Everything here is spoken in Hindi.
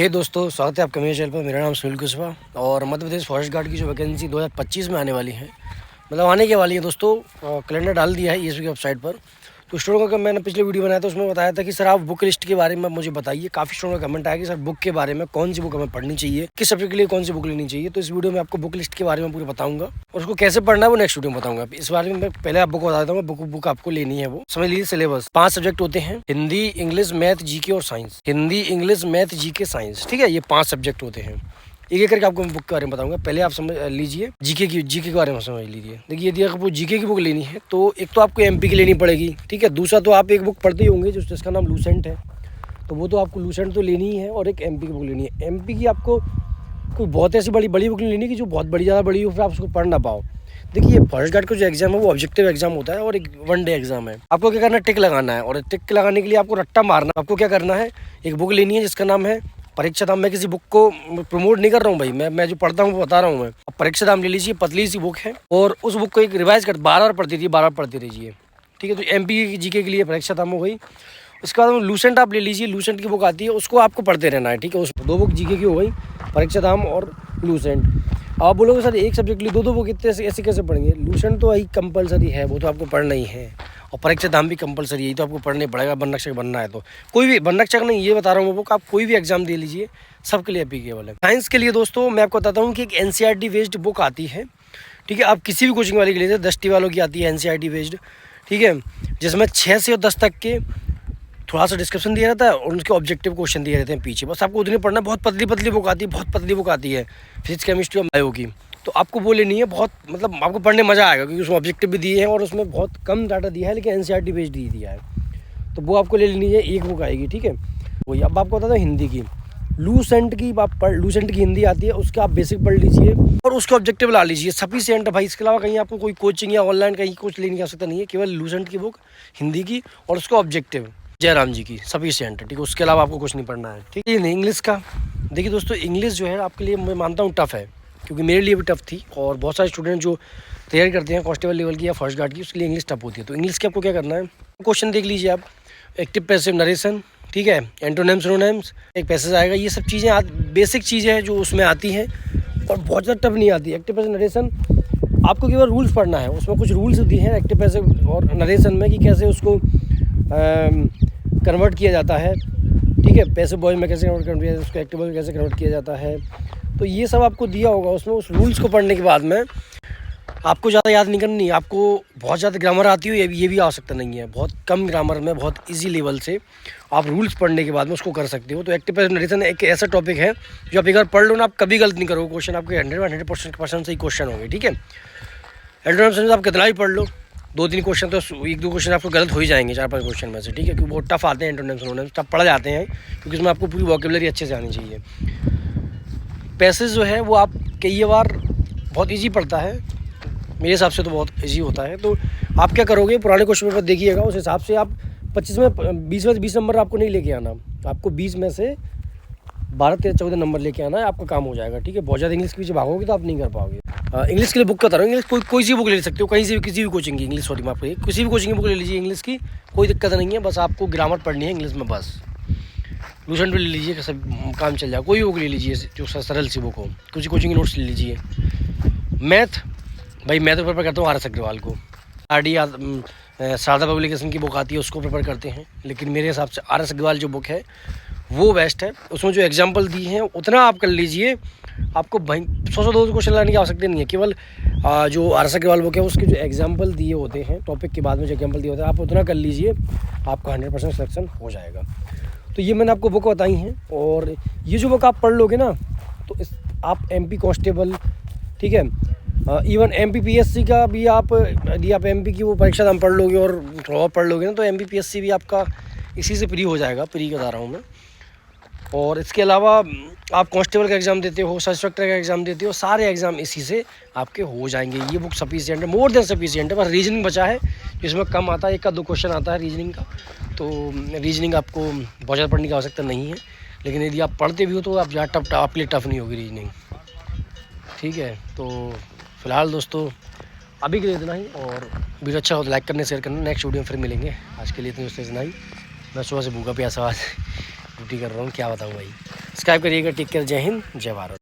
हे दोस्तों, स्वागत है आपका मेरे चैनल पर। मेरा नाम सुनील कुशवाहा और मध्य प्रदेश फॉरेस्ट गार्ड की जो वैकेंसी 2025 में आने वाली है, मतलब आने के वाली है दोस्तों। कैलेंडर डाल दिया है ईएसपी की वेबसाइट पर। तो स्टूडेंटों का मैंने पिछले वीडियो बनाया था, उसमें बताया था कि सर आप बुक लिस्ट के बारे में मुझे बताइए। काफ़ी स्टूडेंटों का कमेंट आया कि सर बुक के बारे में कौन सी बुक हमें पढ़नी चाहिए, किस सब्जेक्ट के लिए कौन सी बुक लेनी चाहिए। तो इस वीडियो में आपको बुक लिस्ट के बारे में पूरा बताऊंगा और उसको कैसे पढ़ना है वो नेक्स्ट वीडियो में बताऊंगा। इस बारे में पहले आप बुक बता देता हूँ। बुक आपको लेनी है, वो समझ लीजिए। सिलेबस 5 सब्जेक्ट होते हैं: हिंदी, इंग्लिश, मैथ, जीके और science. Hindi, English, math, GK, science. ठीक है, ये 5 सब्जेक्ट होते हैं। एक एक करके आपको मैं बुक के बारे में बताऊंगा। पहले आप समझ लीजिए जीके के बारे में समझ लीजिए। देखिए, यदि आपको जीके की बुक लेनी है तो एक तो आपको एमपी की लेनी पड़ेगी। ठीक है, दूसरा तो आप एक बुक पढ़ते ही होंगे जिसका नाम लूसेंट है, तो वो तो आपको लूसेंट तो लेनी ही है। और एक एमपी की बुक लेनी है। एमपी की आपको कोई बहुत ऐसी बड़ी बुक नहीं लेनी कि जो बहुत बड़ी ज़्यादा बड़ी हो, फिर आप उसको पढ़ ना पाओ। देखिए, फॉरेस्ट गार्ड का जो एग्जाम है वो ऑब्जेक्टिव एग्जाम होता है और एक 1 डे एग्जाम है। आपको क्या करना है, टिक लगाना है। और टिक लगाने के लिए आपको रट्टा मारना। आपको क्या करना है, एक बुक लेनी है जिसका नाम है परीक्षा धाम। मैं किसी बुक को प्रमोट नहीं कर रहा हूँ भाई, मैं जो पढ़ता हूँ वो बता रहा हूँ। मैं अब परीक्षा धाम ले लीजिए, पतली सी बुक है और उस बुक को एक रिवाइज कर बार बार पढ़ती रहिए, बार बार पढ़ते रहिए। ठीक है, तो एमपी जीके के लिए परीक्षा धाम हो गई। उसके बाद लूसेंट आप ले लीजिए। लूसेंट की बुक आती है, उसको आपको पढ़ते रहना है। ठीक है, उस 2 बुक जीके की हो गई, परीक्षा धाम और लूसेंट। आप बोलोगे सर एक सब्जेक्ट लिए 2 बुक इतने ऐसे कैसे पढ़ेंगे? लूसेंट तो वही कंपलसरी है, वो तो आपको पढ़ना ही है। और परीक्षा धाम भी कंपलसरी है, तो आपको पढ़ने पड़ेगा। वन रक्षक बनना है तो कोई भी वन रक्षक नहीं, ये बता रहा हूँ वो बुक आप कोई भी एग्जाम दे लीजिए, सबके लिए एप्लीकेबल है। साइंस के लिए दोस्तों मैं आपको बताता हूँ कि एक एनसीईआरटी बेस्ड बुक आती है। ठीक है, आप किसी भी कोचिंग वाले के लिए, दृष्टि वालों की आती है एनसीईआरटी बेस्ड। ठीक है, जिसमें 6 से 10 तक के थोड़ा सा डिस्क्रिप्शन दिया रहता है और उनके ऑब्जेक्टिव क्वेश्चन दिए रहते हैं पीछे। बस आपको उतनी पढ़ना है। बहुत पतली बुक आती है, बहुत पतली बुक आती है फिजिक्स, केमिस्ट्री और बायो की। तो आपको वो लेनी है। बहुत मतलब आपको पढ़ने मज़ा आएगा क्योंकि उसमें ऑब्जेक्टिव भी दिए हैं और उसमें बहुत कम डाटा दिया है, लेकिन एनसीईआरटी बेस्ड दिया है। तो वो आपको ले लेनी है, एक बुक आएगी। ठीक है, वही। अब आपको बताता हूँ हिंदी की। लूसेंट की हिंदी आती है, उसका आप बेसिक पढ़ लीजिए और उसका ऑब्जेक्टिव ला लीजिए। सफिशिएंट है भाई, इसके अलावा कहीं आपको कोई कोचिंग या ऑनलाइन कहीं कुछ लेने की आवश्यकता नहीं है। केवल लूसेंट की बुक हिंदी की और उसका ऑब्जेक्टिव जयराम जी की सफिशिएंट है। ठीक है, उसके अलावा आपको कुछ नहीं पढ़ना है। ठीक है, नहीं इंग्लिश का। देखिए दोस्तों, इंग्लिश जो है आपके लिए मैं मानता हूँ टफ़ है, क्योंकि मेरे लिए भी टफ़ थी और बहुत सारे स्टूडेंट जो तैयारी करते हैं कांस्टेबल लेवल की या फर्स्ट गार्ड की, उसके लिए इंग्लिश टफ होती है। तो इंग्लिश के आपको क्या करना है, क्वेश्चन देख लीजिए आप। एक्टिव पैसिव नरेशन, ठीक है, एंटोनिम्स सिनोनिम्स, एक पैसेज आएगा। ये सब चीज़ें बेसिक चीज़ें हैं जो उसमें आती हैं और बहुत ज़्यादा टफ नहीं आती। एक्टिव पैसिव नरेशन आपको केवल रूल्स पढ़ना है, उसमें कुछ रूल्स दिए हैं एक्टिव पैसिव और नरेशन में कि कैसे उसको कन्वर्ट किया जाता है। ठीक है, पैसिव वॉइस में कैसे कन्वर्ट किया जाता है, उसको एक्टिव वॉइस में कैसे कन्वर्ट किया जाता है। तो ये सब आपको दिया होगा उसमें। उस रूल्स को पढ़ने के बाद में आपको ज़्यादा याद नहीं करनी। आपको बहुत ज़्यादा ग्रामर आती हो ये भी आवश्यकता नहीं है। बहुत कम ग्रामर में बहुत इजी लेवल से आप रूल्स पढ़ने के बाद में उसको कर सकते हो। तो एक्टिव पैसिव नरेशन एक ऐसा टॉपिक है जो आप एक बार पढ़ लो ना, आप कभी गलत नहीं करोगे। क्वेश्चन आपके 100% सही क्वेश्चन होंगे। ठीक है, एंटोनिम्स आप कितना ही पढ़ लो, 2-3 क्वेश्चन तो 1-2 क्वेश्चन आपको गलत हो ही जाएंगे 4-5 क्वेश्चन में से। ठीक है, क्योंकि बहुत टफ आते हैं एंटोनिम्स सिनोनिम्स, तब पढ़ जाते हैं क्योंकि इसमें आपको पूरी वोकेबलरी अच्छे से आनी चाहिए। पैसेज जो है वो आप कई बार बहुत ईजी पड़ता है, मेरे हिसाब से तो बहुत ईजी होता है। तो आप क्या करोगे, पुराने क्वेश्चन पेपर देखिएगा, उस हिसाब से आप 25 में 20 नंबर आपको नहीं लेके आना। आपको 20 में से 12-13-14 नंबर लेके आना है, आपका काम हो जाएगा। ठीक है, बहुत ज़्यादा इंग्लिश के पीछे भागोगे तो आप नहीं कर पाओगे। इंग्लिश के लिए बुक बता रहा हूँ। इंग्लिश कोई सी बुक ले सकते हो, कहीं से भी, किसी भी कोचिंग की इंग्लिश। सॉरी, माफ करिए, किसी भी कोचिंग की बुक ले लीजिए इंग्लिश की, कोई दिक्कत नहीं है। बस आपको ग्रामर पढ़नी है इंग्लिश में, बस। लूसेंट भी ले लीजिए, सब काम चल जाए। कोई भी बुक ले लीजिए जो सरल सी बुक हो, किसी कोचिंग के नोट्स ले लीजिए। मैथ, भाई मैं तो प्रेफर करता हूँ आर.एस. अग्रवाल को। आर.डी. शारदा पब्लिकेशन की बुक आती है उसको प्रेफर करते हैं, लेकिन मेरे हिसाब से आर.एस. अग्रवाल जो बुक है वो बेस्ट है। उसमें जो एग्जाम्पल दी हैं उतना आप कर लीजिए। आपको भाई 100-200 क्वेश्चन लाने की आवश्यकता नहीं है। केवल जो आर.एस. अग्रवाल बुक है उसके जो एग्जाम्पल दिए होते हैं, टॉपिक के बाद में जो एग्जाम्पल दिए होते हैं, आप उतना कर लीजिए, आपका 100% सिलेक्शन हो जाएगा। तो ये मैंने आपको बुक बताई हैं और ये जो बुक आप पढ़ लोगे ना, तो आप एमपी कांस्टेबल, ठीक है, इवन एमपीपीएससी का भी आप, यदि आप एमपी की वो परीक्षा दाम पढ़ लोगे और थोड़ा और पढ़ लोगे ना, तो एमपीपीएससी भी आपका इसी से फ्री हो जाएगा। फ्री बता रहा हूँ मैं। और इसके अलावा आप कांस्टेबल का एग्ज़ाम देते हो, सब इंस्पेक्टर का एग्ज़ाम देते हो, सारे एग्ज़ाम इसी से आपके हो जाएंगे। ये बुक सफिशिएंट है, मोर देन सफिशिएंट है। बस रीजनिंग बचा है जिसमें कम आता है, 1-2 क्वेश्चन आता है रीजनिंग का। तो रीजनिंग आपको बहुत ज़्यादा पढ़ने की आवश्यकता नहीं है, लेकिन यदि आप पढ़ते भी हो तो आप ज़्यादा टफ, आपके लिए टफ नहीं होगी रीजनिंग। ठीक है, तो फिलहाल दोस्तों अभी के लिए इतना ही, और वीडियो अच्छा हो तो लाइक करना, शेयर करना। नेक्स्ट वीडियो में फिर मिलेंगे। आज के लिए इतनी दोस्तों इतना ही। मैं सुबह से भूखा प्यासा आज ड्यूटी कर रहा हूँ, क्या बताऊँ भाई। सब्सक्राइब करिएगा। टेक केयर, जय हिंद, जय भारत।